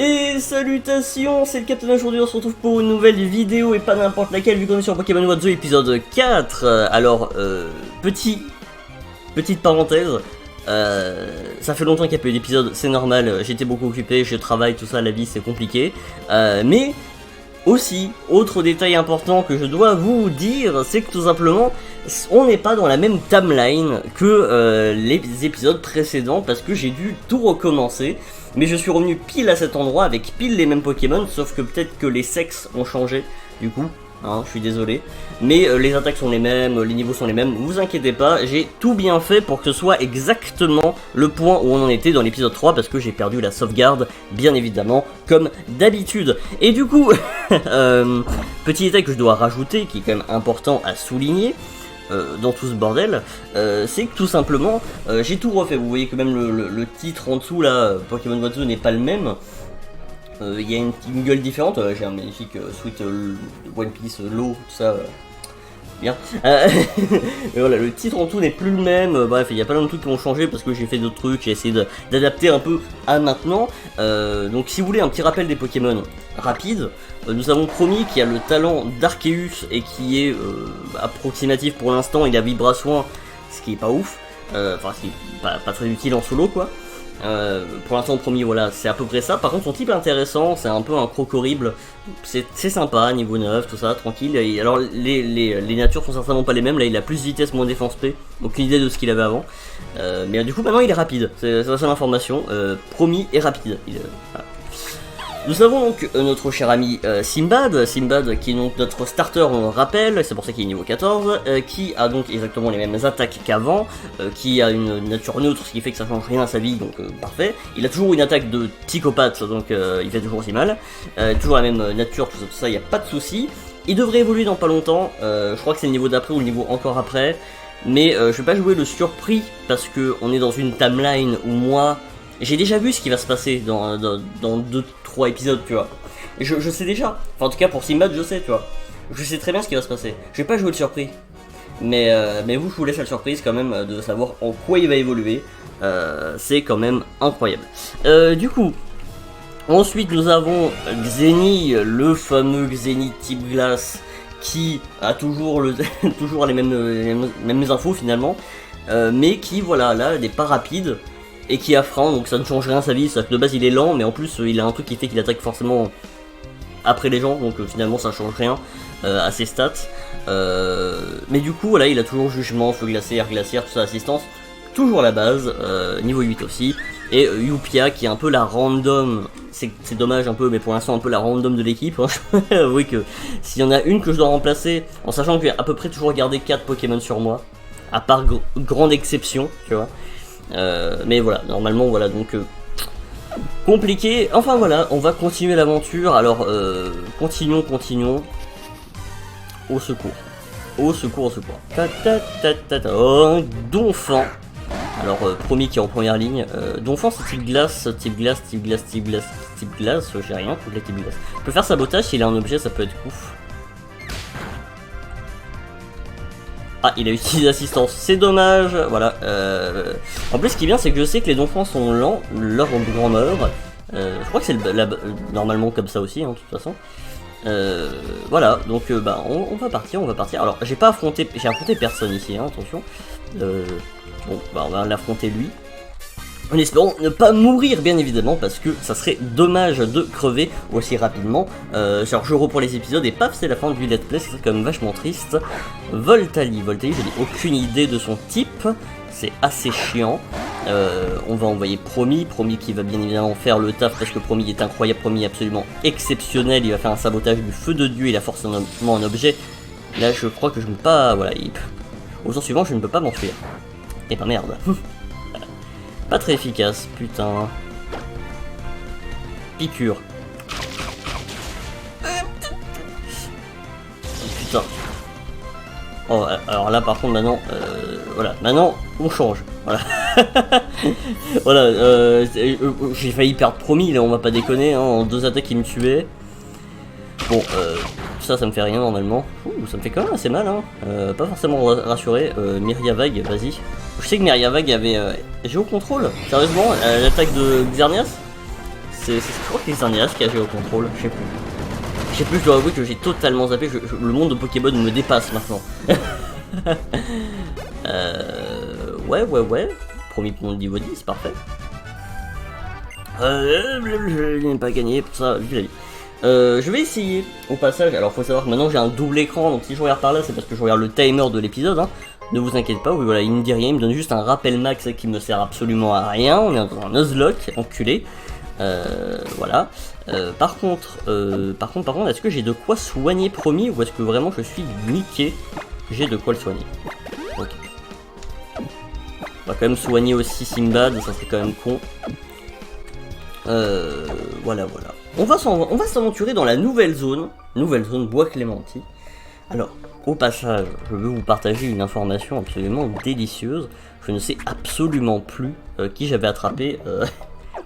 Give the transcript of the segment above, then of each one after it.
Et salutations, c'est le Captain. Aujourd'hui on se retrouve pour une nouvelle vidéo et pas n'importe laquelle vu qu'on est sur Pokémon What The épisode 4. Alors, petite parenthèse, ça fait longtemps qu'il n'y a pas eu d'épisode, c'est normal, j'étais beaucoup occupé, je travaille, tout ça, la vie c'est compliqué. Mais aussi, autre détail important que je dois vous dire, c'est que tout simplement, on n'est pas dans la même timeline que les épisodes précédents parce que j'ai dû tout recommencer. Mais je suis revenu pile à cet endroit avec pile les mêmes Pokémon, sauf que peut-être que les sexes ont changé, du coup, hein, je suis désolé. Mais les attaques sont les mêmes, les niveaux sont les mêmes, vous inquiétez pas, j'ai tout bien fait pour que ce soit exactement le point où on en était dans l'épisode 3, parce que j'ai perdu la sauvegarde, bien évidemment, comme d'habitude. Et du coup, petit détail que je dois rajouter, qui est quand même important à souligner, dans tout ce bordel, c'est que tout simplement j'ai tout refait. Vous voyez que même le titre en dessous là, Pokémon What The n'est pas le même. Il y a une gueule différente. J'ai un magnifique Sweet One Piece Low, tout ça. Bien. Mais voilà, le titre en tout n'est plus le même. Bref, il y a plein de trucs qui ont changé parce que j'ai fait d'autres trucs, j'ai essayé d'adapter un peu à maintenant. Donc si vous voulez un petit rappel des Pokémon rapide, nous avons Promis qui a le talent d'Arceus et qui est approximatif pour l'instant. Il a Vibra-Soin, ce qui est pas ouf, enfin ce qui est pas très utile en solo quoi. Pour l'instant Promis, voilà, c'est à peu près ça. Par contre son type est intéressant, c'est un peu un croc-horrible, c'est sympa, niveau 9, tout ça, tranquille. Et alors les natures sont certainement pas les mêmes, là il a plus de vitesse, moins défense P, aucune idée de ce qu'il avait avant. Mais du coup maintenant il est rapide, c'est la seule information, Promis est rapide. Voilà. Nous avons donc notre cher ami Simbad qui est donc notre starter, on le rappelle, c'est pour ça qu'il est niveau 14, qui a donc exactement les mêmes attaques qu'avant, qui a une nature neutre, ce qui fait que ça change rien à sa vie, donc parfait. Il a toujours une attaque de psychopathe, donc il fait toujours aussi mal, toujours la même nature, tout ça, il n'y a pas de souci. Il devrait évoluer dans pas longtemps, je crois que c'est le niveau d'après ou le niveau encore après, mais je vais pas jouer le surpris, parce qu'on est dans une timeline où moi... j'ai déjà vu ce qui va se passer dans 2-3 épisodes, tu vois. Je sais déjà. Enfin, en tout cas, pour Simbad, je sais, tu vois. Je sais très bien ce qui va se passer. Je vais pas jouer le surpris. Mais vous, je vous laisse la surprise quand même de savoir en quoi il va évoluer. C'est quand même incroyable. Du coup, ensuite, nous avons Xeni, le fameux Xeni type glace, qui a toujours, toujours les mêmes infos finalement. Mais qui, voilà, là, n'est pas rapide. Et qui a frein, donc ça ne change rien à sa vie, c'est-à-dire que de base il est lent, mais en plus il a un truc qui fait qu'il attaque forcément après les gens, donc finalement ça change rien à ses stats. Mais du coup voilà, il a toujours jugement, feu glacé, air glaciaire, tout ça, assistance, toujours la base, niveau 8 aussi. Et Yupia qui est un peu la random, c'est dommage un peu, mais pour l'instant un peu la random de l'équipe. Hein. Je peux avouer que s'il y en a une que je dois remplacer, en sachant que j'ai à peu près toujours gardé 4 Pokémon sur moi, à part grande exception, tu vois. Mais voilà, normalement voilà, donc compliqué. Enfin voilà, on va continuer l'aventure. Alors continuons. Au secours. Au secours. Oh, Donphan. Alors Promis qui est en première ligne. Donphan c'est type glace, j'ai rien contre les types glace. On peut faire sabotage s'il a un objet, ça peut être ouf. Ah, il a utilisé assistance, c'est dommage, voilà. En plus, ce qui est bien, c'est que je sais que les Donphans sont lents, leur grand meurt. Je crois que c'est normalement comme ça aussi, hein, de toute façon. Voilà, donc bah, on va partir. Alors, j'ai affronté personne ici, hein, attention. Bon, bah, on va l'affronter lui. En espérant ne pas mourir bien évidemment parce que ça serait dommage de crever aussi rapidement. Alors je reprends les épisodes et paf c'est la fin du let's play, c'est quand même vachement triste. Voltali, je n'ai aucune idée de son type, c'est assez chiant. On va envoyer Promis qui va bien évidemment faire le taf parce que Promis est incroyable, Promis est absolument exceptionnel, il va faire un sabotage du feu de Dieu, il a forcément un objet. Là je crois que je ne peux pas, voilà, au tour suivant je ne peux pas m'enfuir. Et bah merde. Pas très efficace, putain. Piqûre. Putain. Oh, alors là par contre maintenant, voilà, maintenant on change. Voilà. Voilà, j'ai failli perdre Promis, là on va pas déconner, hein, en 2 attaques il me tuait. Bon, ça me fait rien normalement. Ouh, ça me fait quand même assez mal, hein. Pas forcément rassuré. Myriavag, vas-y. Je sais que Myriavag avait Géocontrôle, sérieusement, l'attaque de Xerneas, je crois que c'est Andreas qui a joué au contrôle, je sais plus. Je sais plus, je dois avouer que j'ai totalement zappé, le monde de Pokémon me dépasse maintenant. Ouais. Premier point de niveau 10, c'est parfait. Je n'ai pas gagné pour ça, vu la vie. Je vais essayer au passage. Alors faut savoir que maintenant j'ai un double écran, donc si je regarde par là c'est parce que je regarde le timer de l'épisode, hein. Ne vous inquiétez pas, oui voilà, il me dit rien, il me donne juste un rappel max qui me sert absolument à rien. On est dans un Nuzlocke, enculé. Voilà. Par contre, est-ce que j'ai de quoi soigner promis, ou est-ce que vraiment je suis niqué? J'ai de quoi le soigner. Ok. On va quand même soigner aussi Simbad, ça serait quand même con. Voilà. On va s'aventurer dans la nouvelle zone Bois Clémenti. Alors, au passage, je veux vous partager une information absolument délicieuse. Je ne sais absolument plus qui j'avais attrapé,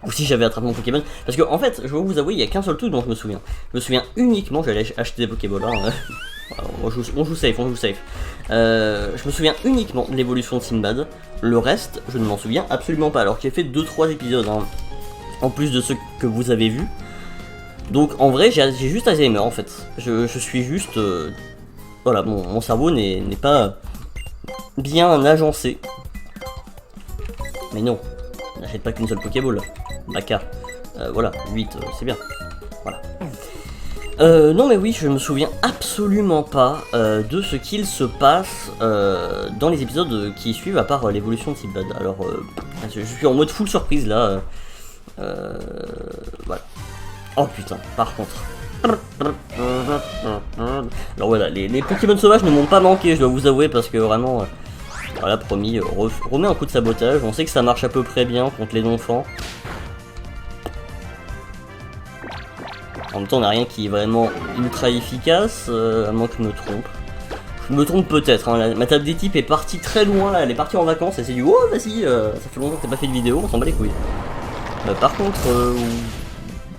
ou si j'avais attrapé mon Pokémon. Parce que, en fait, je vais vous avouer, il n'y a qu'un seul truc dont je me souviens. Je me souviens uniquement, j'allais acheter des Pokéballs. Hein, on joue safe. Je me souviens uniquement de l'évolution de Sinbad. Le reste, je ne m'en souviens absolument pas. Alors que j'ai fait 2-3 épisodes, hein, en plus de ceux que vous avez vus. Donc en vrai j'ai juste Alzheimer en fait. Je suis juste... voilà, mon cerveau n'est pas bien agencé. Mais non, n'achète pas qu'une seule Pokéball. Baka. Voilà, 8, c'est bien. Voilà. Non mais oui, je me souviens absolument pas de ce qu'il se passe dans les épisodes qui suivent, à part l'évolution de Sinbad. Alors, je suis en mode full surprise là. Voilà. Oh putain, par contre. Alors voilà, les Pokémon sauvages ne m'ont pas manqué, je dois vous avouer, parce que vraiment, voilà, promis, remets un coup de sabotage. On sait que ça marche à peu près bien contre les non-enfants. En même temps, on n'a rien qui est vraiment ultra efficace, à moins que je me trompe. Je me trompe peut-être, hein. Ma table des types est partie très loin, là, elle est partie en vacances, elle s'est dit, oh vas-y, ça fait longtemps que t'as pas fait de vidéo, on s'en bat les couilles. Par contre,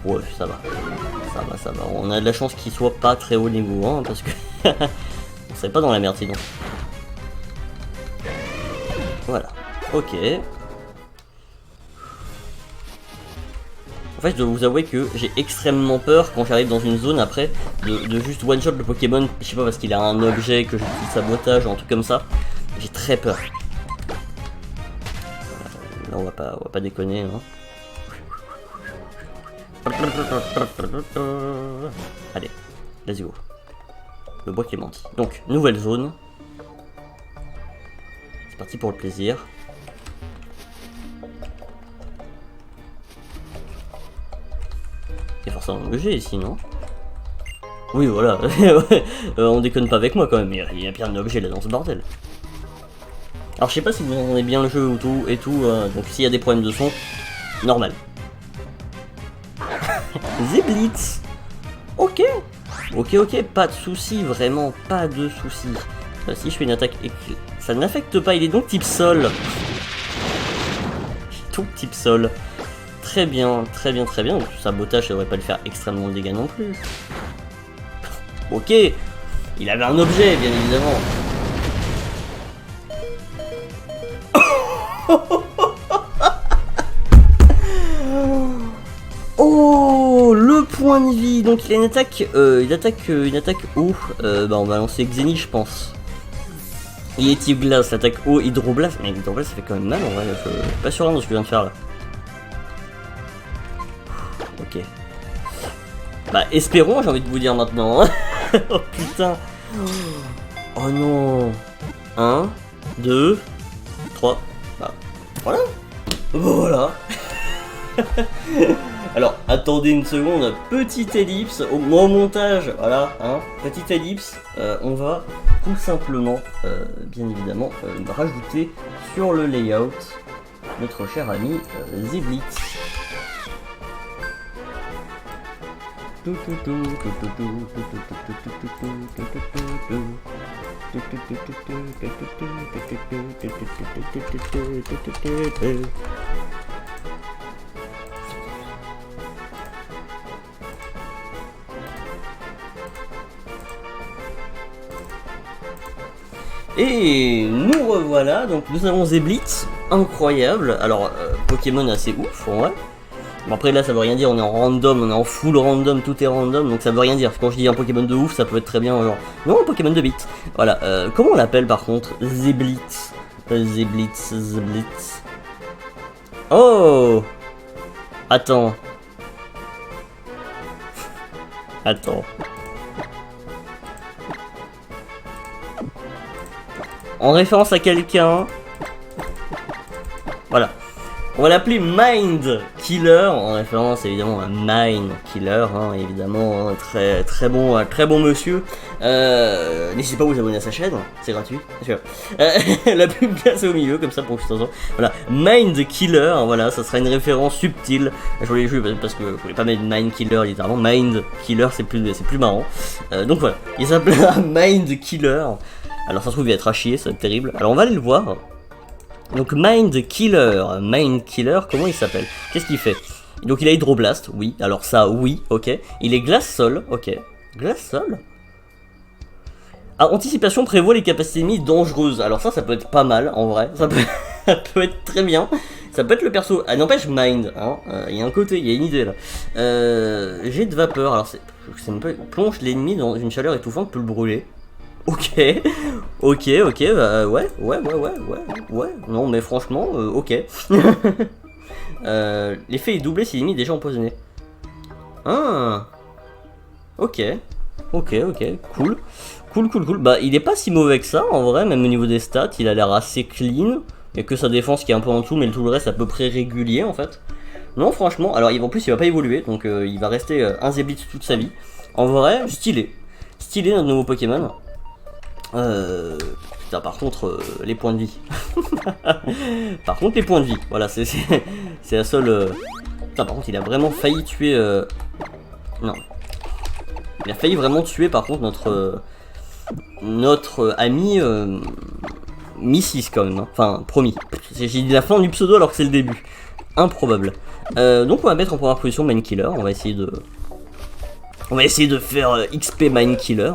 ouais, ça va. On a de la chance qu'il soit pas très haut niveau, hein, parce que on serait pas dans la merde sinon. Voilà, ok. En fait, je dois vous avouer que j'ai extrêmement peur quand j'arrive dans une zone après de juste one shot le Pokémon, je sais pas, parce qu'il a un objet, que j'ai fait sabotage ou un truc comme ça. J'ai très peur. Là, on va pas déconner, hein. Allez, let's go. Le Bois Clémenti. Donc, nouvelle zone. C'est parti pour le plaisir. Il y a forcément un objet ici, non? Oui, voilà. On déconne pas avec moi quand même, il y a bien un objet là dans ce bordel. Alors, je sais pas si vous entendez bien le jeu ou tout, donc s'il y a des problèmes de son, normal. Zeblitz. Ok, pas de soucis, vraiment pas de soucis. Si je fais une attaque, ça n'affecte pas, il est donc type sol. Donc type sol. Très bien. Donc sabotage, ça devrait pas le faire extrêmement de dégâts non plus. Ok, il avait un objet, bien évidemment. Oh, le point de vie. Donc il a une attaque, une attaque eau. Bah on va lancer Xeni, je pense. Il est type glace, l'attaque eau, hydroblast. Mais hydroblast ça fait quand même mal en vrai. Je suis pas sûr de ce que je viens de faire là. Ok. Bah espérons, j'ai envie de vous dire maintenant. Hein. Oh putain. Oh non. 1, 2, 3. Bah voilà. Voilà. Alors, attendez une seconde, petite ellipse, au montage, voilà, hein, petite ellipse, on va tout simplement, bien évidemment, rajouter sur le layout notre cher ami Zeblitz. Et nous revoilà, donc nous avons Zeblitz, incroyable, alors Pokémon assez ouf en vrai, Bon après là ça veut rien dire, on est en random, on est en full random, tout est random, donc ça veut rien dire. Quand je dis un Pokémon de ouf, ça peut être très bien genre, non, un Pokémon de bite. Voilà, comment on l'appelle par contre? Zeblitz. Zeblitz. Oh! Attends. Attends. En référence à quelqu'un. Voilà. On va l'appeler Mind Killer, en référence évidemment à Mind Killer, hein, évidemment, hein, très bon monsieur. N'hésitez pas à vous abonner à sa chaîne, c'est gratuit. La pub place au milieu, comme ça pour que je t'entende. Voilà, Mind Killer, voilà, ça sera une référence subtile. Je voulais jouer parce que je voulais pas mettre Mind Killer littéralement, Mind Killer c'est plus marrant. Donc voilà, il s'appellera Mind Killer. Alors ça se trouve il va être à chier, ça va être terrible. Alors on va aller le voir. Donc Mind Killer, comment il s'appelle? Qu'est-ce qu'il fait? Donc il a Hydroblast, oui, alors ça, oui, ok. Il est Glace Sol, ok. Glace Sol? Ah, Anticipation prévoit les capacités ennemies dangereuses. Alors ça peut être pas mal, en vrai. Ça peut être très bien. Ça peut être le perso. Ah, n'empêche Mind, hein. Il y a un côté, il y a une idée là. Jet de vapeur, alors c'est un peu... Plonge l'ennemi dans une chaleur étouffante peut le brûler. Ok, bah, ouais, non mais franchement, ok. L'effet est doublé si l'ennemi est déjà empoisonné. Ah, ok, cool. Bah il est pas si mauvais que ça en vrai, même au niveau des stats, il a l'air assez clean. Il y a que sa défense qui est un peu en dessous, mais tout le reste à peu près régulier en fait. Non franchement, alors en plus il va pas évoluer, donc il va rester un Zeblitz toute sa vie. En vrai, stylé notre nouveau Pokémon. Putain, par contre, les points de vie. Voilà, c'est la seule. Putain, par contre, il a vraiment failli tuer. Non. Il a failli vraiment tuer, par contre, notre ami Mi-6 quand même. Hein. Enfin, promis. J'ai dit la fin du pseudo alors que c'est le début. Improbable. Donc, on va mettre en première position Mind Killer. On va essayer de faire XP Mind Killer.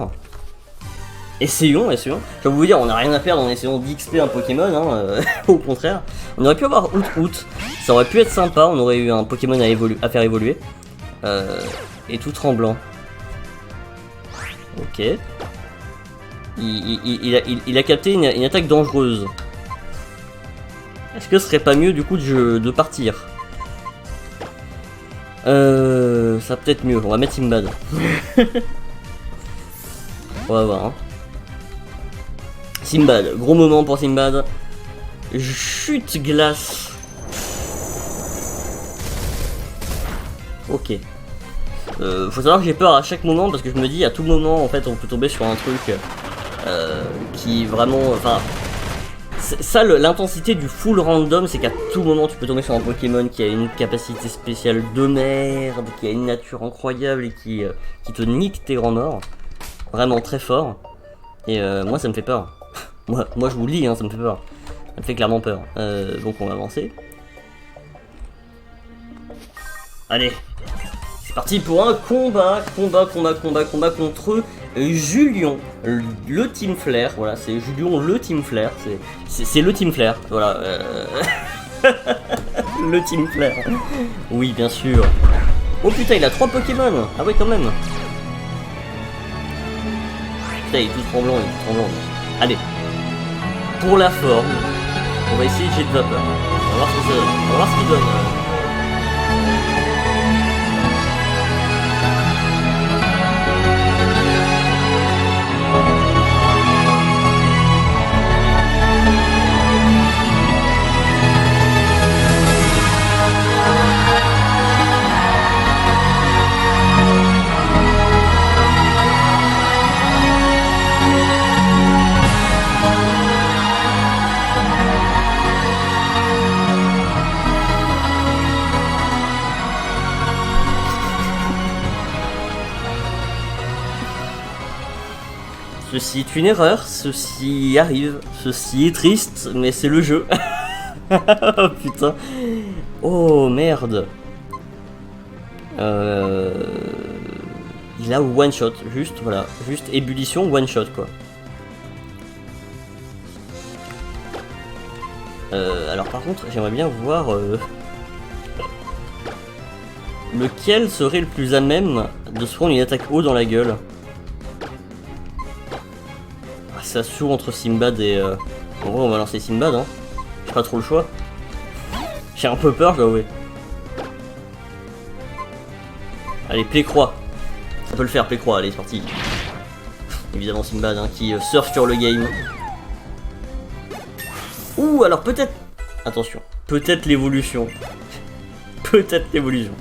Essayons. Je vais vous dire, on n'a rien à perdre en essayant d'XP un Pokémon, hein, au contraire. On aurait pu avoir Out, ça aurait pu être sympa, on aurait eu un Pokémon à faire évoluer. Et tout tremblant. Ok. Il a capté une attaque dangereuse. Est-ce que ce serait pas mieux du coup de partir? Ça peut être mieux, on va mettre Simbad. On va voir, hein. Simbad, gros moment pour Simbad. Chute glace. Ok. Faut savoir que j'ai peur à chaque moment parce que je me dis à tout moment en fait on peut tomber sur un truc qui vraiment... Enfin... Ça, l'intensité du full random, c'est qu'à tout moment tu peux tomber sur un Pokémon qui a une capacité spéciale de merde, qui a une nature incroyable et qui te nique tes grands morts. Vraiment très fort. Et moi ça me fait peur. Moi je vous le dis, hein, ça me fait peur. Ça me fait clairement peur. Donc on va avancer. Allez. C'est parti pour un combat contre Julion, le Team Flare. Voilà, c'est Julion, le Team Flare. C'est le Team Flare. Voilà. Le Team Flare. Oui, bien sûr. Oh putain, il a 3 Pokémon. Ah ouais, quand même. Putain, il est tout tremblant, Allez. Pour la forme, on va essayer de jet de vapeur. On va voir ce que ça donne. On va voir ce qu'il donne. Ceci est une erreur, ceci arrive, ceci est triste, mais c'est le jeu. Oh putain. Oh merde. Il a one shot, juste voilà, juste ébullition one shot quoi. Alors par contre j'aimerais bien voir lequel serait le plus à même de se prendre une attaque haut dans la gueule? Ah, ça se joue entre Simbad et... En vrai, on va lancer Simbad, hein. J'ai pas trop le choix. J'ai un peu peur, je dois avouer. Allez, Play-Croix. Ça peut le faire, Play-Croix, allez, c'est parti. Évidemment Simbad, hein, qui surfe sur le game. Ouh, alors peut-être... Attention, peut-être l'évolution. Peut-être l'évolution.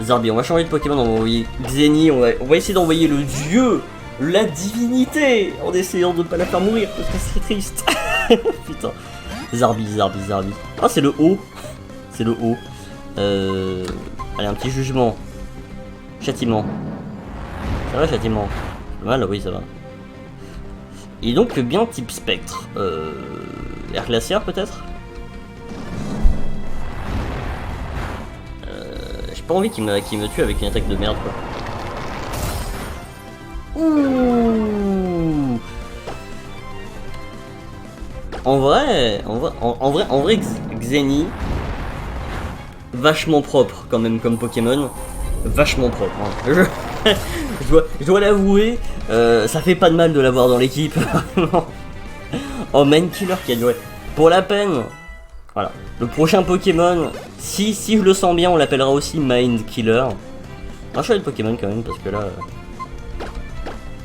Zarbi, on va changer de Pokémon, on va envoyer Xeni, on va essayer d'envoyer le dieu, la divinité, en essayant de ne pas la faire mourir, parce que c'est triste. Putain. Zarbi. Ah, c'est le haut. C'est le haut. Allez, un petit jugement. Châtiment. Ça va, châtiment? Pas mal, oui, ça va. Et donc, bien type spectre. Air glaciaire, peut-être? J'ai pas envie qu'il me tue avec une attaque de merde, quoi. Ouh. En vrai, Xeni, vachement propre quand même comme Pokémon, vachement propre. Hein. je dois l'avouer, ça fait pas de mal de l'avoir dans l'équipe. Oh, Mind Killer qui a duré pour la peine. Voilà, le prochain Pokémon, si je le sens bien, on l'appellera aussi Mind Killer. Un choix de Pokémon quand même parce que là.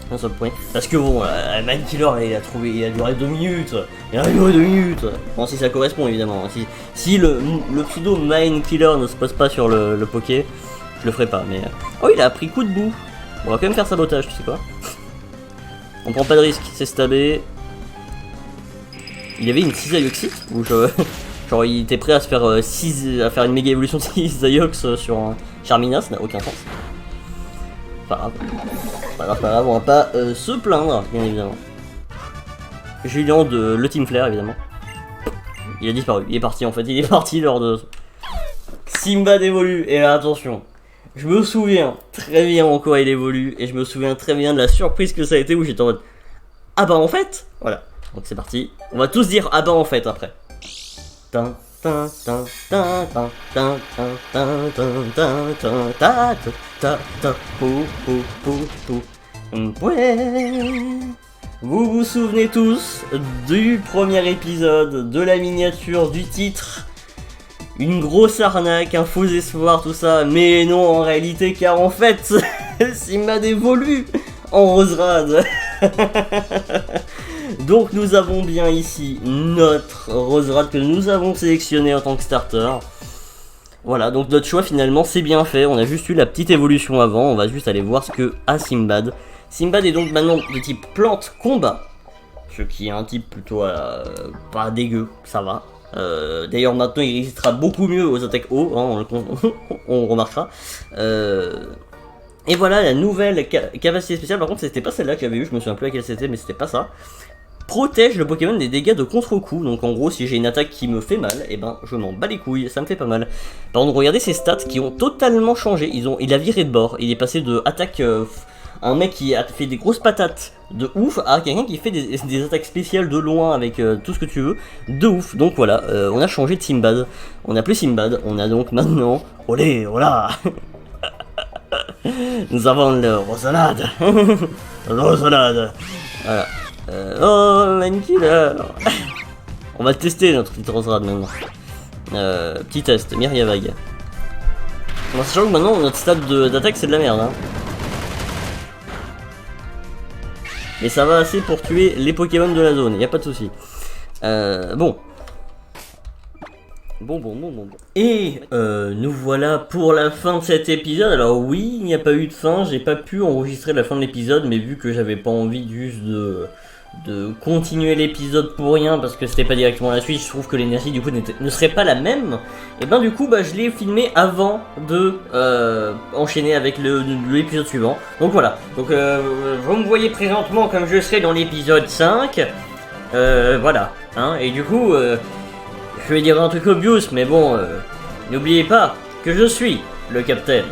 Un seul point. Parce que bon, Mind Killer il a duré 2 minutes. Il a duré 2 minutes. Bon, si ça correspond évidemment. Si le pseudo Mind Killer ne se pose pas sur le Poké, je le ferai pas. Mais oh, il a pris coup de boue. On va quand même faire sabotage, tu sais quoi. On prend pas de risque, c'est stabé. Il y avait une Cisaioxite ou genre il était prêt à se faire à faire une méga évolution de Cisaiox sur un Charmina, ça n'a aucun sens. Pas grave, on va pas se plaindre, bien évidemment. Julien de le Team Flare, évidemment. Il a disparu, il est parti en fait, il est parti lors de... Simbad évolue, et là attention, je me souviens très bien en quoi il évolue, et je me souviens très bien de la surprise que ça a été où j'étais en mode... Ah bah en fait, voilà, donc c'est parti, on va tous dire ah bah en fait après. Ouais. Vous vous souvenez tous du premier épisode, de la miniature, du titre. Une grosse arnaque, un faux espoir, tout ça. Mais non, en réalité, car en fait, Simbad évolue en Roserade. Donc nous avons bien ici notre Roserade que nous avons sélectionné en tant que starter. Voilà, donc notre choix finalement c'est bien fait, on a juste eu la petite évolution avant, on va juste aller voir ce que a Simbad. Simbad est donc maintenant de type plante combat, ce qui est un type plutôt pas dégueu, ça va. D'ailleurs maintenant il résistera beaucoup mieux aux attaques haut, hein, on remarquera. Et voilà la nouvelle capacité spéciale, par contre c'était pas celle-là que j'avais eu, je me souviens plus laquelle c'était, mais c'était pas ça. Protège le Pokémon des dégâts de contre-coup, donc en gros si j'ai une attaque qui me fait mal, et ben je m'en bats les couilles, ça me fait pas mal. Par contre regardez ses stats qui ont totalement changé, il a viré de bord, il est passé de attaque, un mec qui a fait des grosses patates de ouf, à quelqu'un qui fait des attaques spéciales de loin avec tout ce que tu veux, de ouf. Donc voilà, on a changé de Simbad, on a plus Simbad, on a donc maintenant, olé, voilà. Nous avons le Roserade. Roserade. Voilà. Oh, Mind Killer. On va tester notre petite Roserade maintenant. Petit test, Myriavague. En sachant que maintenant notre stade d'attaque c'est de la merde. Hein. Mais ça va assez pour tuer les Pokémon de la zone, y a pas de souci. Bon. Bon. Et nous voilà pour la fin de cet épisode. Alors oui, il n'y a pas eu de fin, j'ai pas pu enregistrer la fin de l'épisode, mais vu que j'avais pas envie juste de continuer l'épisode pour rien, parce que c'était pas directement la suite, je trouve que l'énergie du coup ne serait pas la même. Et ben du coup je l'ai filmé avant de enchaîner avec l'épisode suivant. Donc voilà, donc vous me voyez présentement comme je serai dans l'épisode 5. Voilà, hein, et du coup... je vais dire un truc obvious, mais bon, n'oubliez pas que je suis le capitaine.